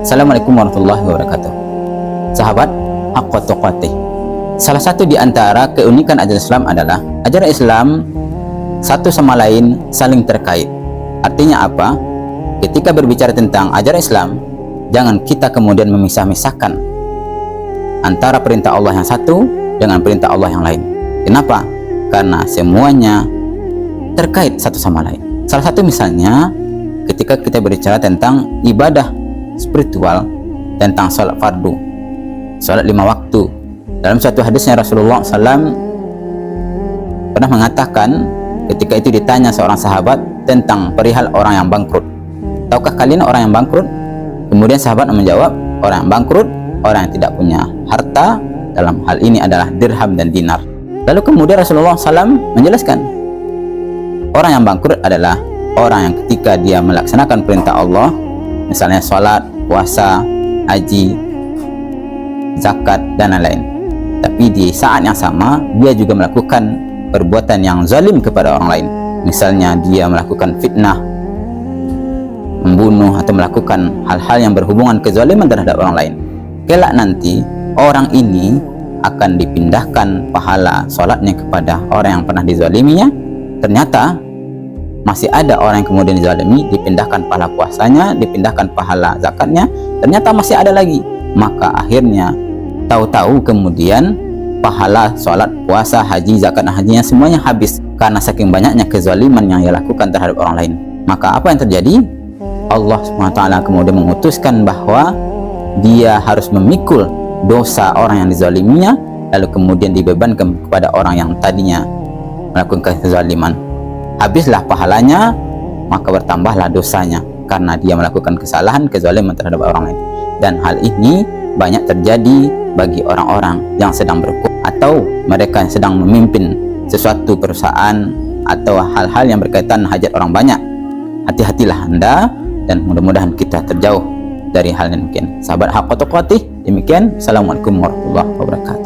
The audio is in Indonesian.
Assalamualaikum warahmatullahi wabarakatuh. Sahabat Haqqa Tuqatih, salah satu di antara keunikan ajaran Islam adalah ajaran Islam satu sama lain saling terkait. Artinya apa? Ketika berbicara tentang ajaran Islam, jangan kita kemudian memisah-misahkan antara perintah Allah yang satu dengan perintah Allah yang lain. Kenapa? Karena semuanya terkait satu sama lain. Salah satu misalnya ketika kita berbicara tentang ibadah spiritual, tentang sholat fardu, sholat 5 waktu. Dalam suatu hadisnya Rasulullah SAW pernah mengatakan ketika itu ditanya seorang sahabat tentang perihal orang yang bangkrut. Tahukah kalian orang yang bangkrut? Kemudian sahabat menjawab, orang yang bangkrut, orang yang tidak punya harta, dalam hal ini adalah dirham dan dinar. Lalu kemudian Rasulullah SAW menjelaskan, orang yang bangkrut adalah orang yang ketika dia melaksanakan perintah Allah, misalnya sholat, puasa, haji, zakat, dan lain-lain, tapi di saat yang sama dia juga melakukan perbuatan yang zalim kepada orang lain. Misalnya dia melakukan fitnah, membunuh, atau melakukan hal-hal yang berhubungan kezaliman terhadap orang lain. Kelak nanti orang ini akan dipindahkan pahala sholatnya kepada orang yang pernah dizaliminya. Ternyata masih ada orang yang kemudian dizalimi, dipindahkan pahala puasanya, dipindahkan pahala zakatnya, ternyata masih ada lagi. Maka akhirnya tahu-tahu kemudian pahala sholat, puasa, haji, zakat, dan hajinya semuanya habis karena saking banyaknya kezaliman yang ia lakukan terhadap orang lain. Maka apa yang terjadi? Allah SWT kemudian mengutuskan bahwa dia harus memikul dosa orang yang dizaliminya, lalu kemudian dibebankan kepada orang yang tadinya melakukan kezaliman. Habislah pahalanya, maka bertambahlah dosanya karena dia melakukan kesalahan, kezaliman terhadap orang lain. Dan hal ini banyak terjadi bagi orang-orang yang sedang berkuasa atau mereka yang sedang memimpin sesuatu perusahaan atau hal-hal yang berkaitan hajat orang banyak. Hati-hatilah Anda, dan mudah-mudahan kita terjauh dari hal yang mungkin. Sahabat Haqqa Tuqatih, demikian. Assalamualaikum warahmatullahi wabarakatuh.